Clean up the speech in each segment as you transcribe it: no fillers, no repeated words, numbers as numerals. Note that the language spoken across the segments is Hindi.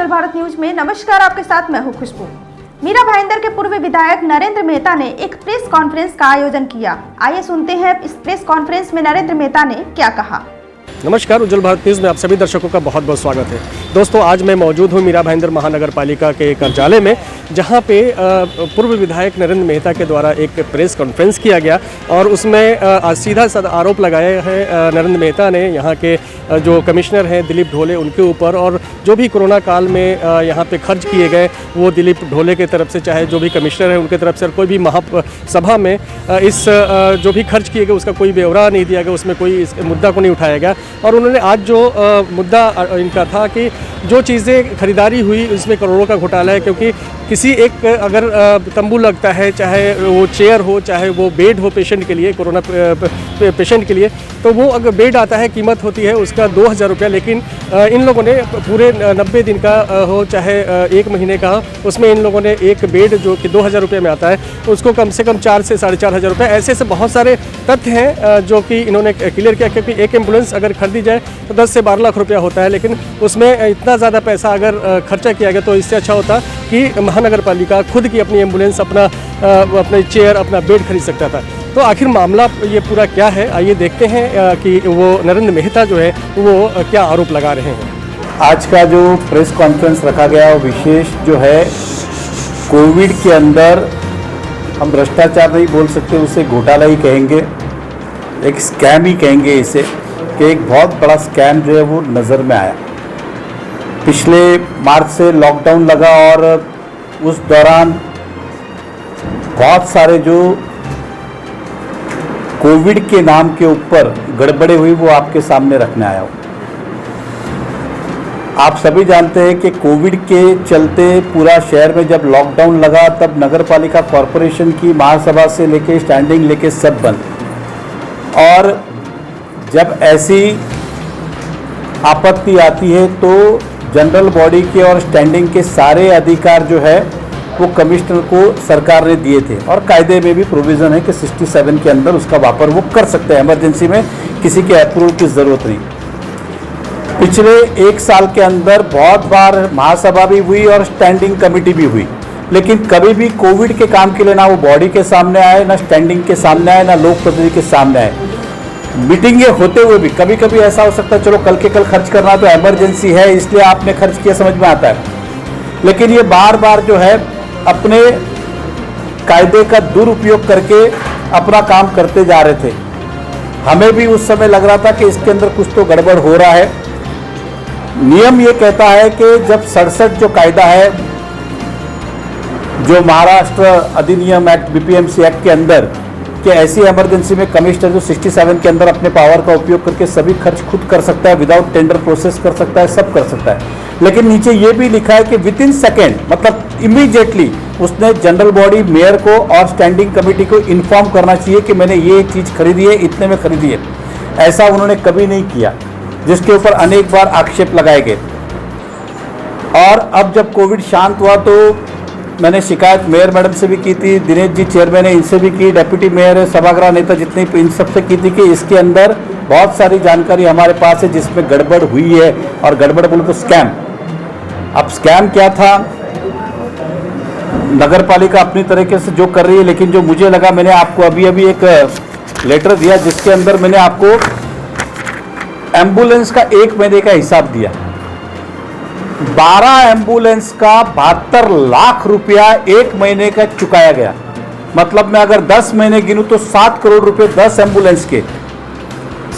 उज्जवल भारत न्यूज में। नमस्कार, आपके साथ मैं हूं खुशबू। मीरा भाईंदर के पूर्व विधायक नरेंद्र मेहता ने एक प्रेस कॉन्फ्रेंस का आयोजन किया। आइए सुनते हैं इस प्रेस कॉन्फ्रेंस में नरेंद्र मेहता ने क्या कहा। नमस्कार, उज्जवल भारत न्यूज़ में आप सभी दर्शकों का बहुत बहुत स्वागत है। दोस्तों, आज मैं मौजूद हूँ मीरा भाईंदर महानगर पालिका के कार्यालय में, जहाँ पे पूर्व विधायक नरेंद्र मेहता के द्वारा एक प्रेस कॉन्फ्रेंस किया गया और उसमें सीधा साधा आरोप लगाया है नरेंद्र मेहता ने यहाँ के जो कमिश्नर हैं दिलीप ढोले उनके ऊपर, और जो भी कोरोना काल में यहाँ पे खर्च किए गए वो दिलीप ढोले की तरफ से, चाहे जो भी कमिश्नर है उनके तरफ से, कोई भी महासभा में इस जो भी खर्च किए गए उसका कोई ब्यौरा नहीं दिया गया, उसमें कोई इस मुद्दा को नहीं उठाया गया। और उन्होंने आज जो मुद्दा इनका था कि जो चीज़ें खरीदारी हुई उसमें करोड़ों का घोटाला है, क्योंकि किसी एक अगर तंबू लगता है, चाहे वो चेयर हो चाहे वो बेड हो पेशेंट के लिए, कोरोना पेशेंट के लिए, तो वो अगर बेड आता है कीमत होती है उसका 2000 रुपया, लेकिन इन लोगों ने पूरे 90 दिन का हो चाहे 1 महीने का, उसमें इन लोगों ने एक बेड जो कि 2000 रुपये में आता है उसको कम से कम 4 से 4500 रुपये, ऐसे बहुत सारे तथ्य हैं जो कि इन्होंने क्लियर किया। क्योंकि एक एम्बुलेंस अगर खरीदी जाए तो 10 से 12 लाख रुपया होता है, लेकिन उसमें इतना ज़्यादा पैसा अगर खर्चा किया गया तो इससे अच्छा होता कि महानगर पालिका खुद की अपनी एम्बुलेंस, अपनी चेयर, अपना बेड खरीद सकता था। तो आखिर मामला ये पूरा क्या है, आइए देखते हैं कि वो नरेंद्र मेहता जो है वो क्या आरोप लगा रहे हैं। आज का जो प्रेस कॉन्फ्रेंस रखा गया वो विशेष जो है, कोविड के अंदर हम भ्रष्टाचार नहीं बोल सकते, उसे घोटाला ही कहेंगे, एक स्कैम ही कहेंगे इसे, कि एक बहुत बड़ा स्कैम जो है वो नज़र में आया। पिछले मार्च से लॉकडाउन लगा और उस दौरान बहुत सारे जो कोविड के नाम के ऊपर गड़बड़े हुई वो आपके सामने रखने आया हूँ। आप सभी जानते हैं कि कोविड के चलते पूरा शहर में जब लॉकडाउन लगा तब नगर पालिका कॉरपोरेशन की महासभा से लेके स्टैंडिंग लेके सब बंद, और जब ऐसी आपत्ति आती है तो जनरल बॉडी के और स्टैंडिंग के सारे अधिकार जो है वो कमिश्नर को सरकार ने दिए थे, और कायदे में भी प्रोविज़न है कि 67 के अंदर उसका वापर वो कर सकते हैं, इमरजेंसी में किसी के अप्रूवल की ज़रूरत नहीं। पिछले 1 साल के अंदर बहुत बार महासभा भी हुई और स्टैंडिंग कमेटी भी हुई, लेकिन कभी भी कोविड के काम के लिए ना वो बॉडी के सामने आए, ना स्टैंडिंग के सामने आए, ना लोक प्रतिनिधि के सामने आए। मीटिंगें होते हुए भी कभी कभी ऐसा हो सकता है चलो कल के कल खर्च करना तो इमरजेंसी है इसलिए आपने खर्च किया, समझ में आता है, लेकिन ये बार बार जो है अपने कायदे का दुरुपयोग करके अपना काम करते जा रहे थे। हमें भी उस समय लग रहा था कि इसके अंदर कुछ तो गड़बड़ हो रहा है। नियम ये कहता है कि जब 67 जो कायदा है, जो महाराष्ट्र अधिनियम एक्ट बीपीएमसी एक्ट के अंदर, कि ऐसी इमरजेंसी में कमिश्नर जो 67 के अंदर अपने पावर का उपयोग करके सभी खर्च खुद कर सकता है, विदाउट टेंडर प्रोसेस कर सकता है, सब कर सकता है। लेकिन नीचे ये भी लिखा है कि विद इन सेकेंड, मतलब इमीडिएटली उसने जनरल बॉडी, मेयर को और स्टैंडिंग कमेटी को इन्फॉर्म करना चाहिए कि मैंने ये चीज़ खरीदी है, इतने में खरीदी है। ऐसा उन्होंने कभी नहीं किया, जिसके ऊपर अनेक बार आक्षेप लगाए गए। और अब जब कोविड शांत हुआ तो मैंने शिकायत मेयर मैडम से भी की थी, दिनेश जी चेयरमैन है इनसे भी की, डेप्यूटी मेयर, सभागृह नेता जितने इन सबसे की थी कि इसके अंदर बहुत सारी जानकारी हमारे पास है जिसमें गड़बड़ हुई है, और गड़बड़ बोले तो स्कैम। अब स्कैम क्या था, नगर पालिका अपनी तरीके से जो कर रही है, लेकिन जो मुझे लगा, मैंने आपको अभी अभी एक लेटर दिया जिसके अंदर मैंने आपको एम्बुलेंस का 1 महीने का हिसाब दिया। 12 एम्बुलेंस का 72 लाख रुपया 1 महीने का चुकाया गया। मतलब मैं अगर 10 महीने गिनूं तो 7 करोड़ रुपए 10 एम्बुलेंस के,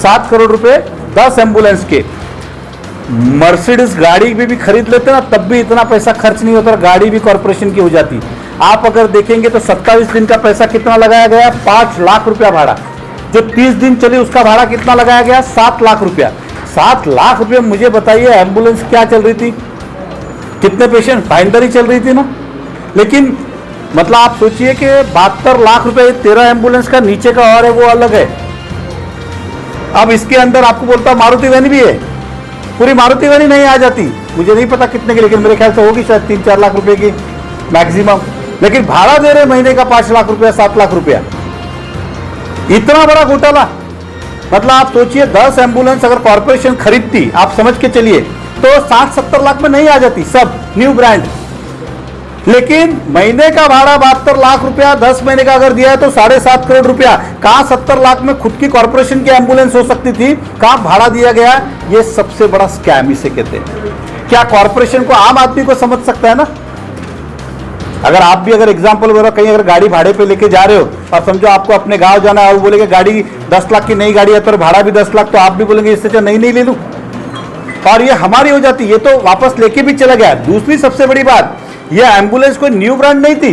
7 करोड़ रुपए 10 एम्बुलेंस के। मर्सिडीज गाड़ी भी खरीद लेते ना तब भी इतना पैसा खर्च नहीं होता, गाड़ी भी कॉर्पोरेशन की हो जाती। आप अगर देखेंगे तो 27 दिन का पैसा कितना लगाया गया, 5 लाख रुपया भाड़ा। जो 30 दिन चली उसका भाड़ा कितना लगाया गया, 7 लाख रुपया। 7 लाख रुपये मुझे बताइए एम्बुलेंस क्या चल रही थी, कितने पेशेंट, भाईंदर ही चल रही थी ना। लेकिन मतलब आप सोचिए कि 72 लाख रुपए 13 एम्बुलेंस का, नीचे का और है वो अलग है। अब इसके अंदर आपको बोलता मारुति वैन भी है, पूरी मारुति वैन ही नहीं आ जाती, मुझे नहीं पता कितने की, लेकिन मेरे ख्याल से होगी शायद 3-4 लाख रुपए की मैक्सिमम। लेकिन भाड़ा दे रहे महीने का 5 लाख रुपया, 7 लाख रुपया, इतना बड़ा घोटाला। मतलब आप सोचिए 10 एम्बुलेंस अगर कॉर्पोरेशन खरीदती, आप समझ के चलिए तो 60-70 लाख में नहीं आ जाती, सब न्यू ब्रांड। लेकिन महीने का भाड़ा 72 लाख रुपया, 10 महीने का अगर दिया है तो 7.5 करोड़ रुपया। कहां 70 लाख में खुद की कॉर्पोरेशन की एम्बुलेंस हो सकती थी, कहां भाड़ा दिया गया। ये सबसे बड़ा स्कैम इसे कहते हैं। क्या कॉर्पोरेशन को, आम आदमी को समझ सकता है ना। अगर आप भी अगर एग्जाम्पल वगैरह कहीं अगर गाड़ी भाड़े पे लेके जा रहे हो और समझो आपको अपने गांव जाना है, वो बोलेगा गाड़ी 10 लाख की नई गाड़ी है तो भाड़ा भी 10 लाख, तो आप भी बोलेंगे इससे नहीं नहीं ले लूं, और ये हमारी हो जाती, ये तो वापस लेके भी चला गया। दूसरी सबसे बड़ी बात, ये एम्बुलेंस कोई न्यू ब्रांड नहीं थी,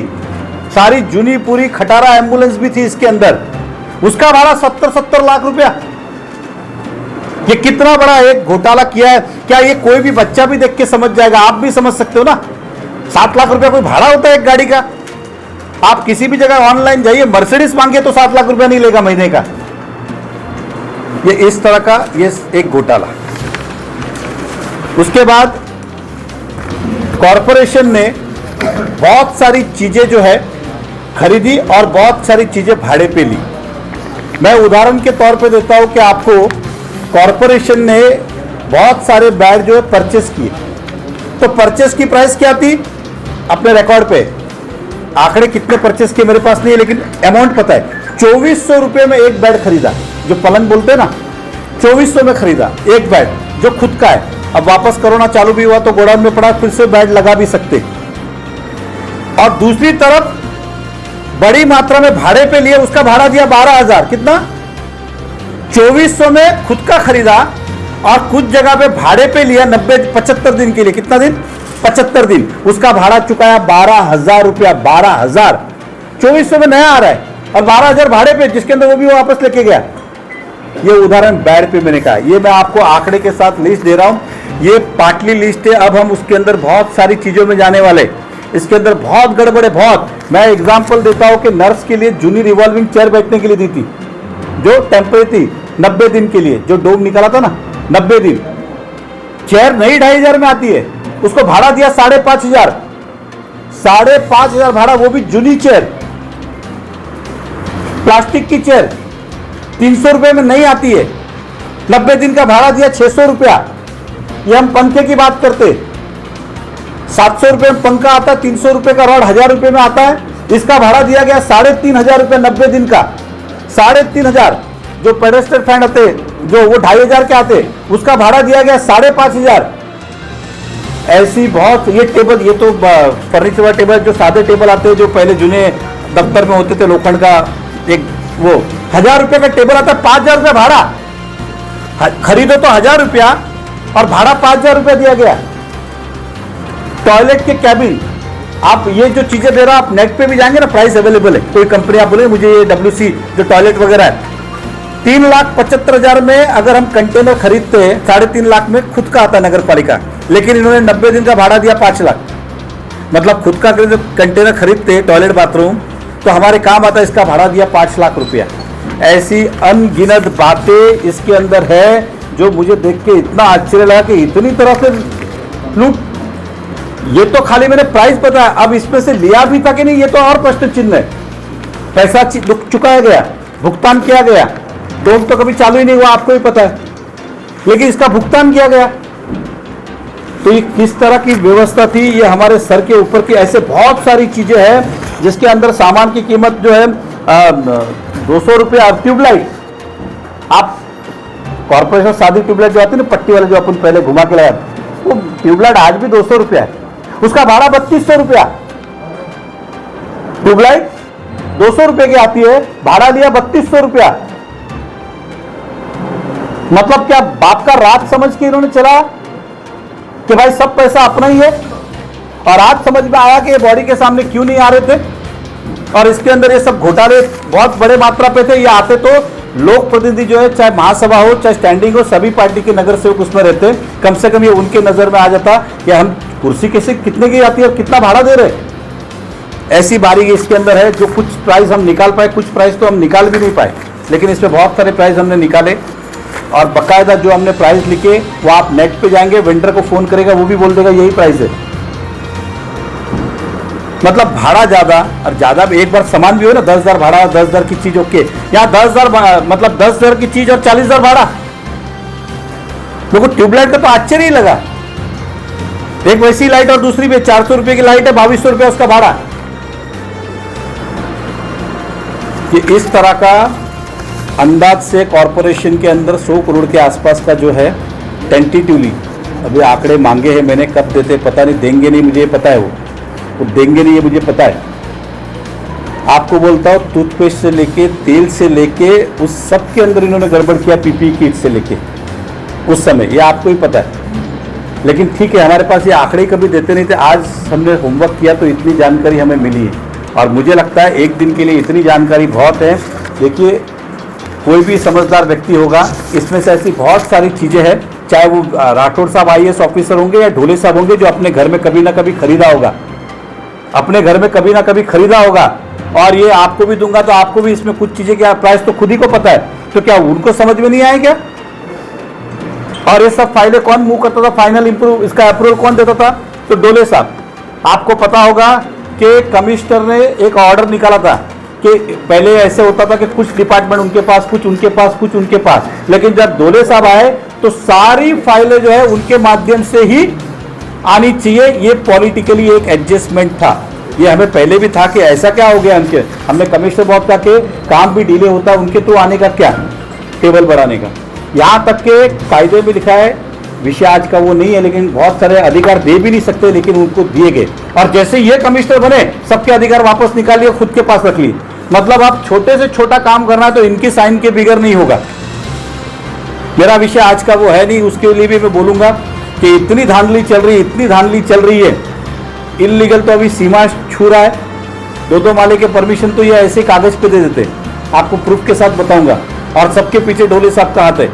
सारी जूनी पूरी खटारा एम्बुलेंस भी थी इसके अंदर। उसका भाड़ा 70 लाख रुपया। ये कितना बड़ा एक घोटाला किया है। क्या ये कोई भी बच्चा भी देख के समझ जाएगा, आप भी समझ सकते हो ना। 7 लाख रुपया कोई भाड़ा होता है एक गाड़ी का। आप किसी भी जगह ऑनलाइन जाइए, मर्सिडीज मांगे तो 7 लाख रुपया नहीं लेगा महीने का। ये इस तरह का ये एक घोटाला। उसके बाद कॉरपोरेशन ने बहुत सारी चीजें जो है खरीदी और बहुत सारी चीजें भाड़े पे ली। मैं उदाहरण के तौर पे देता हूं कि आपको कॉरपोरेशन ने बहुत सारे बेड जो है परचेस किए। तो परचेस की प्राइस क्या थी अपने रिकॉर्ड पे, आंकड़े कितने परचेस किए मेरे पास नहीं है, लेकिन अमाउंट पता है। 2400 रुपये में एक बेड खरीदा, जो पलंग बोलते हैं ना, 2400 में खरीदा एक बेड जो खुद का है। अब वापस कोरोना चालू भी हुआ तो गोडाउन में पड़ा, फिर से बेड लगा भी सकते। और दूसरी तरफ बड़ी मात्रा में भाड़े पे लिए, उसका भाड़ा दिया 12,000। कितना? 2400 में खुद का खरीदा और कुछ जगह पे भाड़े पे लिया 75 दिन के लिए। कितना दिन? 75 दिन। उसका भाड़ा चुकाया 12,000 रुपया। 12,000 2400 में नया आ रहा है और 12,000 भाड़े पे, जिसके अंदर वो भी वापस लेके गया। ये उदाहरण बेड पे मैंने कहा। ये मैं आपको आंकड़े के साथ लिस्ट दे रहा हूं। ये पार्टली लिस्ट है। अब हम उसके अंदर बहुत सारी चीजों में जाने वाले। इसके अंदर बहुत गड़बड़ है, बहुत। मैं एग्जांपल देता हूं कि नर्स के लिए जूनी रिवॉल्विंग चेयर बैठने के लिए दी थी, जो टेम्परेरी थी 90 दिन के लिए, जो डोम निकाला था ना 90 दिन। चेयर नहीं 2,500 में आती है, उसको भाड़ा दिया 5,500। 5,500 भाड़ा, वो भी जूनी चेयर, प्लास्टिक की चेयर 300 रुपए में नहीं आती है। 90 दिन का भाड़ा दिया 600 रुपया। ये हम पंखे की बात करते, 700 रुपए में पंखा आता है, 300 रुपए का रॉड 1,000 रुपए में आता है। इसका भाड़ा दिया गया 3,500 रुपए 90 दिन का। 3,500। जो पेडेस्टर फैन आते, जो वो 2,500 के आते, उसका भाड़ा दिया गया 5,500। ऐसी बहुत, ये टेबल, ये तो फर्नीचर वाला टेबल, जो सादे टेबल आते हैं, जो पहले जूने दफ्तर में होते थे लोखंड का, एक वो 1,000 रुपए का टेबल आता है, 5,000 रुपया भाड़ा। खरीदो तो 1,000 रुपया और भाड़ा 5,000 रुपया दिया गया। टॉयलेट के कैबिन, आप ये जो चीजें दे रहा, आप नेट पे भी जाएंगे ना, प्राइस अवेलेबल है। कोई कंपनी आप बोले मुझे ये WC जो टॉयलेट वगैरह है, 3,75,000 में अगर हम कंटेनर खरीदते हैं, 3.5 लाख में खुद का आता है नगर पालिका। लेकिन इन्होंने 90 दिन का भाड़ा दिया 5 लाख। मतलब खुद का जो कंटेनर खरीदते हैं टॉयलेट बाथरूम, तो हमारे काम आता है, इसका भाड़ा दिया 5 लाख रुपया। ऐसी अनगिनत बातें इसके अंदर है, जो मुझे देख के इतना आश्चर्य लगा कि इतनी तरह से लूट। ये तो खाली मैंने प्राइस बताया, अब इसमें से लिया भी था कि नहीं, ये तो और प्रश्न चिन्ह है। पैसा चुकाया गया, भुगतान किया गया, डोम तो कभी चालू ही नहीं हुआ, आपको ही पता है, लेकिन इसका भुगतान किया गया। तो ये किस तरह की व्यवस्था थी, ये हमारे सर के ऊपर की। ऐसे बहुत सारी चीजें हैं जिसके अंदर सामान की कीमत जो है 200 रुपया। ट्यूबलाइट, आप कॉर्पोरेशन सादी ट्यूबलाइट जो आती है ना, पट्टी वाले, जो अपन पहले घुमा के लाया, वो ट्यूबलाइट आज भी 200 रुपया है। उसका भाड़ा 3,200 रुपया। ट्यूबलाइट 200 रुपए की आती है, भाड़ा लिया 3,200 रुपया। मतलब क्या बाप का राज समझ के इन्होंने चला कि भाई सब पैसा अपना ही है। और आज समझ में आया कि ये बॉडी के सामने क्यों नहीं आ रहे थे, और इसके अंदर ये सब घोटाले बहुत बड़े मात्रा पे थे। ये आते तो लोक प्रतिनिधि जो है, चाहे महासभा हो चाहे स्टैंडिंग हो, सभी पार्टी के नगर सेवक उसमें रहते। कम से कम ये उनके नजर में आ जाता कि हम कुर्सी कैसे कितने की आती है और कितना भाड़ा दे रहे। ऐसी बारीकी इसके अंदर है, जो कुछ प्राइस हम निकाल पाए, कुछ प्राइस तो हम निकाल भी नहीं पाए, लेकिन इसमें बहुत सारे प्राइस हमने निकाले। और बकायदा जो हमने प्राइस लिखे, वो आप नेट पे जाएंगे, वेंडर को फोन करेगा, वो भी बोल देगा यही प्राइस है। मतलब भाड़ा ज्यादा, और ज्यादा एक बार सामान भी हो ना, 10,000 भाड़ा, 10,000 की चीज ओके। यहाँ 10,000 मतलब 10,000 की चीज और 40,000 भाड़ा। लोगों को ट्यूबलाइट का तो आश्चर्य ही लगा एक वैसी लाइट और दूसरी पे 400 रुपए की लाइट है, 2200 रुपया उसका भाड़ा। कि इस तरह का अंदाज से कॉरपोरेशन के अंदर 100 करोड़ के आसपास का जो है टेंटेटिवली, अभी आंकड़े मांगे हैं मैंने, कब देते पता नहीं, देंगे नहीं मुझे पता है, वो देंगे नहीं ये मुझे पता है। आपको बोलता हूँ टूथपेस्ट से लेके तेल से लेके उस सब के अंदर इन्होंने गड़बड़ किया, पीपी किट से लेके उस समय, ये आपको ही पता है। लेकिन ठीक है, हमारे पास ये आंकड़े कभी देते नहीं थे। आज हमने होमवर्क किया तो इतनी जानकारी हमें मिली है, और मुझे लगता है एक दिन के लिए इतनी जानकारी बहुत है। देखिए, कोई भी समझदार व्यक्ति होगा, इसमें से ऐसी बहुत सारी चीज़ें हैं, चाहे वो राठौड़ साहब IAS ऑफिसर होंगे या ढोले साहब होंगे, जो अपने घर में कभी ना कभी खरीदा होगा, अपने घर में कभी ना कभी खरीदा होगा। और ये आपको भी दूंगा तो आपको भी इसमें कुछ चीज़ें क्या प्राइस तो खुद ही को पता है, तो क्या उनको समझ में नहीं आए क्या? और ये सब फाइलें कौन मूव करता था, फाइनल इंप्रूव इसका अप्रूवल कौन देता था? तो ढोले साहब। आपको पता होगा कि कमिश्नर ने एक ऑर्डर निकाला था कि पहले ऐसे होता था कि कुछ डिपार्टमेंट उनके पास, कुछ उनके पास, कुछ उनके पास, लेकिन जब ढोले साहब आए तो सारी फाइलें जो है उनके माध्यम से ही आनी चाहिए। ये पॉलिटिकली एक एडजस्टमेंट था, ये हमें पहले भी था कि ऐसा क्या हो गया उनके, हमने कमिश्नर बहुत कहा कि काम भी डिले होता है, उनके तो आने का क्या, टेबल बढ़ाने का। यहाँ तक के कायदे में लिखा है, विषय आज का वो नहीं है, लेकिन बहुत सारे अधिकार दे भी नहीं सकते, लेकिन उनको दिए गए। और जैसे ये कमिश्नर बने, सबके अधिकार वापस निकाल लिए, खुद के पास रख लिए। मतलब आप छोटे से छोटा काम करना है तो इनके साइन के बिगर नहीं होगा। मेरा विषय आज का वो है नहीं, उसके लिए भी मैं बोलूंगा कि इतनी धांधली चल रही है, इतनी धांधली चल रही है, इलीगल तो अभी सीमा छू रहा है। 2-2 माले के परमिशन तो ये ऐसे कागज पे दे देते, आपको प्रूफ के साथ बताऊंगा। और सबके पीछे ढोले साहब का हाथ है।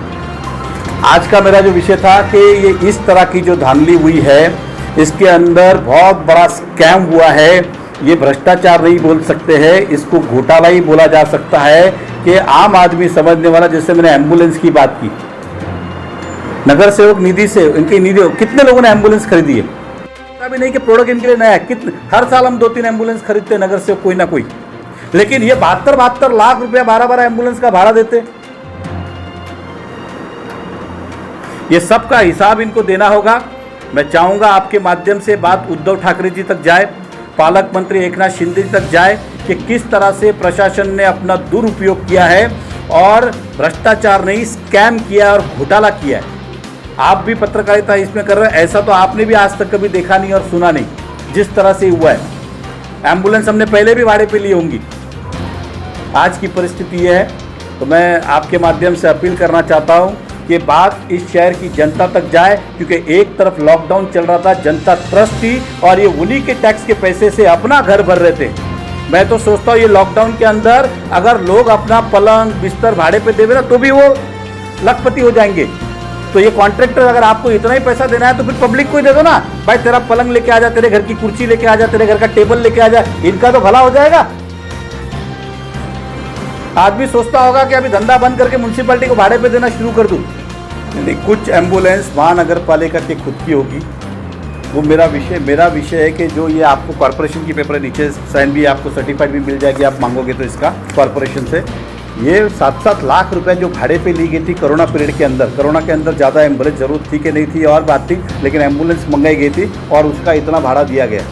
आज का मेरा जो विषय था कि ये इस तरह की जो धांधली हुई है, इसके अंदर बहुत बड़ा स्कैम हुआ है। ये भ्रष्टाचार नहीं बोल सकते हैं, इसको घोटाला ही बोला जा सकता है कि आम आदमी समझने वाला। जैसे मैंने एम्बुलेंस की बात की, नगर सेवक निधि से, इनकी निधि कितने लोगों ने एम्बुलेंस खरीदी है? भी नहीं कि प्रोडक्ट इनके लिए नया है। कितने, हर साल हम 2-3 एम्बुलेंस खरीदते हैं नगर सेवक कोई ना कोई, लेकिन ये 72 लाख रुपया 12 एम्बुलेंस का भाड़ा देते। ये सब का हिसाब इनको देना होगा। मैं चाहूंगा आपके माध्यम से बात उद्धव ठाकरे जी तक जाए, पालक मंत्री एकनाथ शिंदे जी तक जाए कि किस तरह से प्रशासन ने अपना दुरुपयोग किया है और भ्रष्टाचार नहीं, स्कैम किया और घोटाला किया है। आप भी पत्रकारिता इसमें कर रहे हैं, ऐसा तो आपने भी आज तक कभी देखा नहीं और सुना नहीं, जिस तरह से हुआ है। एम्बुलेंस हमने पहले भी भाड़े पे ली होंगी। आज की परिस्थिति ये है, तो मैं आपके माध्यम से अपील करना चाहता हूँ कि बात इस शहर की जनता तक जाए, क्योंकि एक तरफ लॉकडाउन चल रहा था, जनता त्रस्त थी और ये उन्हीं के टैक्स के पैसे से अपना घर भर रहे थे। मैं तो सोचता हूँ ये लॉकडाउन के अंदर अगर लोग अपना पलंग बिस्तर भाड़े पे देवे ना, तो भी वो लखपति हो जाएंगे। तो ये कॉन्ट्रैक्टर अगर आपको इतना ही पैसा देना है तो फिर पब्लिक को ही दे दो ना भाई, तेरा पलंग लेके आ जा, तेरे घर की कुर्सी लेके आ जा, तेरे घर का टेबल लेके आ जा, इनका तो भला हो जाएगा। आदमी सोचता होगा कि अभी धंधा बंद करके म्युनिसिपैलिटी को भाड़े पे देना शुरू कर दूं। नहीं, कुछ एम्बुलेंस महानगर पालिका की खुद की होगी, वो मेरा विषय है कि जो ये आपको कॉर्पोरेशन की पेपर नीचे साइन भी आपको सर्टिफाइड भी मिल जाएगी, आप मांगोगे तो इसका कॉर्पोरेशन से। ये 7-7 लाख रुपए जो भाड़े पे ली गई थी कोरोना पीरियड के अंदर, कोरोना के अंदर ज़्यादा एम्बुलेंस जरूरत थी कि नहीं थी और बात थी, लेकिन एम्बुलेंस मंगाई गई थी और उसका इतना भाड़ा दिया गया,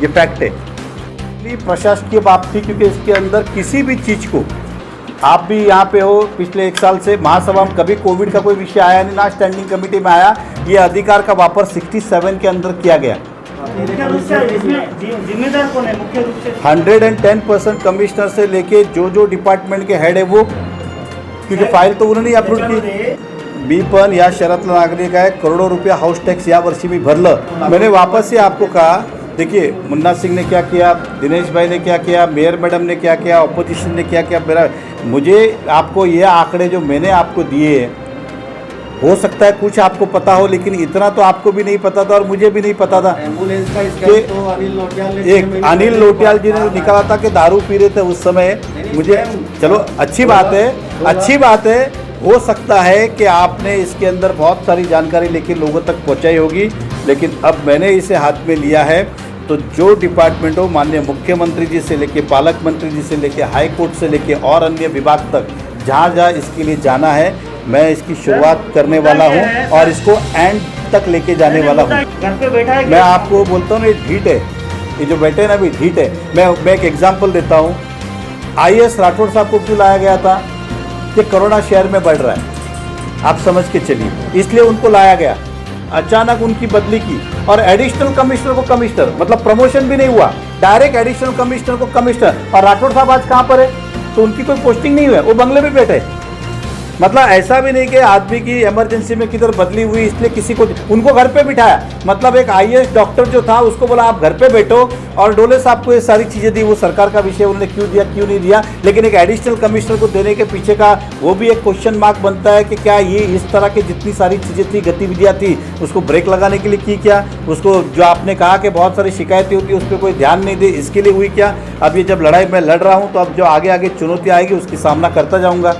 ये फैक्ट है। प्रशासकीय बात थी, क्योंकि इसके अंदर किसी भी चीज़ को, आप भी यहाँ पे हो, पिछले 1 साल से महासभा में कभी कोविड का कोई विषय आया नहीं, ना स्टैंडिंग कमेटी में आया। ये अधिकार का वापर 67 के अंदर किया गया। जिम्मेदार कौन है मुख्य रूप से? 110% कमिश्नर से लेके जो डिपार्टमेंट के हेड है वो, क्योंकि फाइल तो उन्होंने अप्रूव की। मी पण या शहरातला नागरिक आहे, करोडों रुपया हाऊस टॅक्स या वर्षी मी भरलं। मैंने वापस से आपको कहा, देखिए मुन्ना सिंह ने क्या किया, दिनेश भाई ने क्या किया, मेयर मैडम ने क्या किया, ऑपोजिशन ने क्या किया। मुझे आपको ये आंकड़े जो मैंने आपको दिए, हो सकता है कुछ आपको पता हो, लेकिन इतना तो आपको भी नहीं पता था और मुझे भी नहीं पता था। एम्बुलेंस का तो अनिल लोटियाल जी ने निकाला था कि दारू पी रहे थे उस समय। मुझे चलो अच्छी बात है, हो सकता है कि आपने इसके अंदर बहुत सारी जानकारी लेके लोगों तक पहुंचाई होगी, लेकिन अब मैंने इसे हाथ में लिया है। तो जो डिपार्टमेंट हो, माननीय मुख्यमंत्री जी से लेके पालक मंत्री जी से लेके हाई कोर्ट से लेके और अन्य विभाग तक, जहाँ इसके लिए जाना है, मैं इसकी शुरुआत करने वाला हूँ और इसको एंड तक लेके जाने वाला हूँ। घर पे बैठा है मैं आपको बोलता हूँ, ये ढीठ है, ये जो बैठे हैं ना अभी ढीठ है। मैं एक एग्जांपल देता हूँ। IAS राठौड़ साहब को क्यों लाया गया था कि कोरोना शहर में बढ़ रहा है, आप समझ के चलिए, इसलिए उनको लाया गया। अचानक उनकी बदली की और एडिशनल कमिश्नर को कमिश्नर, मतलब प्रमोशन भी नहीं हुआ, डायरेक्ट एडिशनल कमिश्नर को कमिश्नर। और राठौड़ साहब आज कहाँ पर है? तो उनकी कोई पोस्टिंग नहीं हुई है, वो बंगले में बैठे। मतलब ऐसा भी नहीं कि आदमी की इमरजेंसी में किधर बदली हुई इसलिए किसी को, उनको घर पे बिठाया। मतलब एक IAS डॉक्टर जो था उसको बोला आप घर पे बैठो, और डोले साहब को ये सारी चीज़ें दी। वो सरकार का विषय, उन्होंने क्यों दिया क्यों नहीं दिया, लेकिन एक एडिशनल कमिश्नर को देने के पीछे का वो भी एक क्वेश्चन मार्क बनता है कि क्या ये इस तरह की जितनी सारी चीज़ें थी, गतिविधियाँ थी, उसको ब्रेक लगाने के लिए की क्या? उसको जो आपने कहा कि बहुत सारी शिकायतें होती है उस पर कोई ध्यान नहीं दे, इसके लिए हुई क्या? अब ये जब लड़ाई मैं लड़ रहा हूँ तो अब जो आगे आगे चुनौती आएगी उसकी सामना करता जाऊँगा।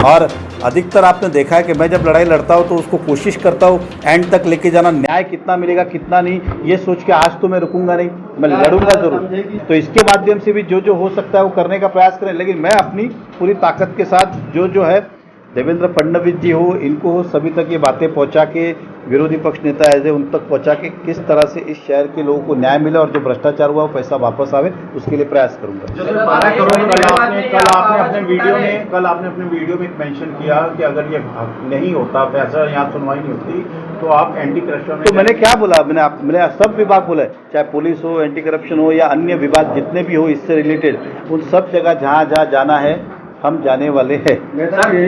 और अधिकतर आपने देखा है कि मैं जब लड़ाई लड़ता हूँ तो उसको कोशिश करता हूँ एंड तक लेके जाना। न्याय कितना मिलेगा कितना नहीं, ये सोच के आज तो मैं रुकूंगा नहीं, मैं लड़ूंगा जरूर। तो इसके माध्यम से भी जो हो सकता है वो करने का प्रयास करें, लेकिन मैं अपनी पूरी ताकत के साथ जो है देवेंद्र फडणवीस जी हो, इनको हो, सभी तक ये बातें पहुंचा के, विरोधी पक्ष नेता ऐसे उन तक पहुंचा के किस तरह से इस शहर के लोगों को न्याय मिले और जो भ्रष्टाचार हुआ वो पैसा वापस आवे, उसके लिए प्रयास करूंगा। कल आपने अपने वीडियो में मेंशन किया कि अगर ये नहीं होता, फैसला यहाँ सुनवाई नहीं होती, तो आप एंटी करप्शन। तो मैंने क्या बोला, मैंने सब विभाग बोला है, चाहे पुलिस हो, एंटी करप्शन हो या अन्य विभाग जितने भी हो इससे रिलेटेड, उन सब जगह जहाँ जाना है हम जाने वाले हैं। नेताजी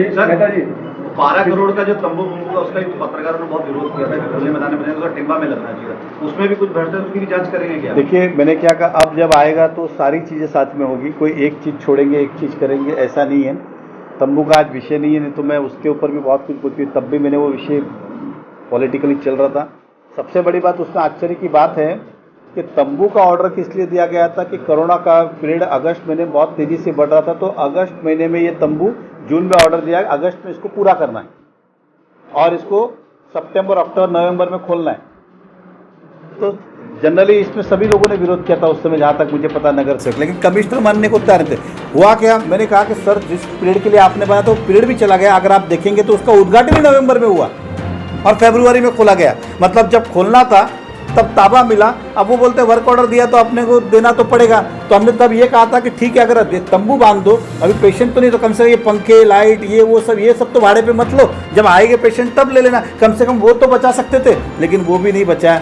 12 करोड़ का जो तंबू का उसका पत्रकारों ने बहुत विरोध किया था, खुले मैदान में उसका टिम्बा में लगना चाहिए, उसमें भी कुछ भ्रष्टाचार, उसकी भी जांच करेंगे क्या? देखिए मैंने क्या कहा, अब जब आएगा तो सारी चीज़ें साथ में होगी, कोई एक चीज़ छोड़ेंगे एक चीज़ करेंगे ऐसा नहीं है। तंबू का आज विषय नहीं है, नहीं तो मैं उसके ऊपर भी बहुत कुछ बोलती, तब भी मैंने वो विषय पॉलिटिकली चल रहा था। सबसे बड़ी बात उसमें आश्चर्य की बात है कि तंबू का ऑर्डर किस लिए दिया गया था कि कोरोना का पीरियड अगस्त महीने बहुत तेज़ी से बढ़ रहा था, तो अगस्त महीने में ये तंबू, जून में ऑर्डर दिया, अगस्त में इसको पूरा करना है और इसको सितंबर, अक्टूबर, नवंबर में खोलना है। तो जनरली इसमें सभी लोगों ने विरोध किया था उस समय, जहाँ तक मुझे पता नगर से, लेकिन कमिश्नर मानने को तैयार थे। हुआ क्या, मैंने कहा कि सर जिस पीरियड के लिए आपने बनाया तो पीरियड भी चला गया, अगर आप देखेंगे तो उसका उद्घाटन ही नवंबर में हुआ और फरवरी में खोला गया। मतलब जब खोलना था तब ताबा मिला, अब वो बोलते वर्क ऑर्डर दिया तो अपने को देना तो पड़ेगा। तो हमने तब ये कहा था कि ठीक है, अगर तंबू बांध दो, अभी पेशेंट तो नहीं तो कम से कम ये पंखे, लाइट, ये सब तो भाड़े पे मत लो, जब आएंगे पेशेंट तब ले लेना, कम से कम वो तो बचा सकते थे, लेकिन वो भी नहीं बचा।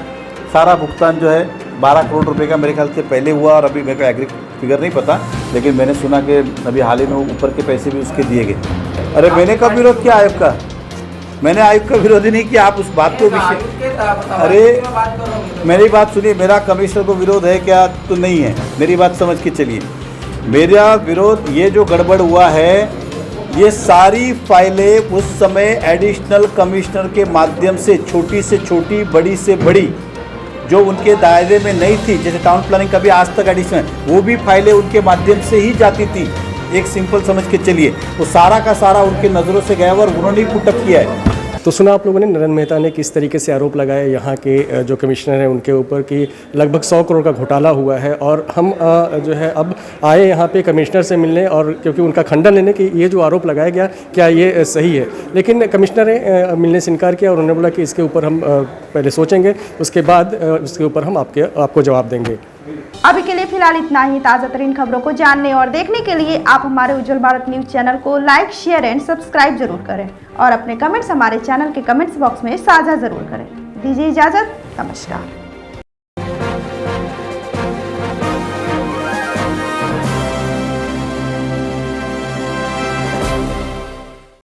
सारा भुगतान जो है 12 करोड़ रुपए का मेरे ख्याल से पहले हुआ, और अभी मेरे को एग्री फिगर नहीं पता, लेकिन मैंने सुना कि अभी हाल ही में ऊपर के पैसे भी उसके दिए गए। अरे मैंने कब विरोध किया आयोग का? मैंने आयोग का विरोध ही नहीं किया, आप उस बात को विषय, अरे मेरी बात सुनिए, मेरा कमिश्नर को विरोध है क्या? तो नहीं है, मेरी बात समझ के चलिए। मेरा विरोध, ये जो गड़बड़ हुआ है, ये सारी फाइलें उस समय एडिशनल कमिश्नर के माध्यम से, छोटी से छोटी, बड़ी से बड़ी, जो उनके दायरे में नहीं थी, जैसे टाउन प्लानिंग का भी आज तक एडिशनल, वो भी फाइलें उनके माध्यम से ही जाती थी। एक सिंपल समझ के चलिए, वो सारा का सारा उनके नज़रों से गया और उन्होंने ही पुटअप किया है। तो सुना आप लोगों ने नरेंद्र मेहता ने किस तरीके से आरोप लगाए यहाँ के जो कमिश्नर हैं उनके ऊपर कि लगभग 100 करोड़ का घोटाला हुआ है। और हम जो है अब आए यहाँ पे कमिश्नर से मिलने, और क्योंकि उनका खंडन लेने कि ये जो आरोप लगाया गया क्या ये सही है, लेकिन कमिश्नर ने मिलने से इनकार किया और उन्होंने बोला कि इसके ऊपर हम पहले सोचेंगे, उसके बाद इसके ऊपर हम आपको जवाब देंगे। अभी के लिए फिलहाल इतना ही। ताज़ा तरीन खबरों को जानने और देखने के लिए आप हमारे उज्जवल भारत न्यूज चैनल को लाइक, शेयर एंड सब्सक्राइब जरूर करें और अपने कमेंट्स हमारे चैनल के कमेंट्स बॉक्स में साझा जरूर करें। दीजिए इजाजत, नमस्कार।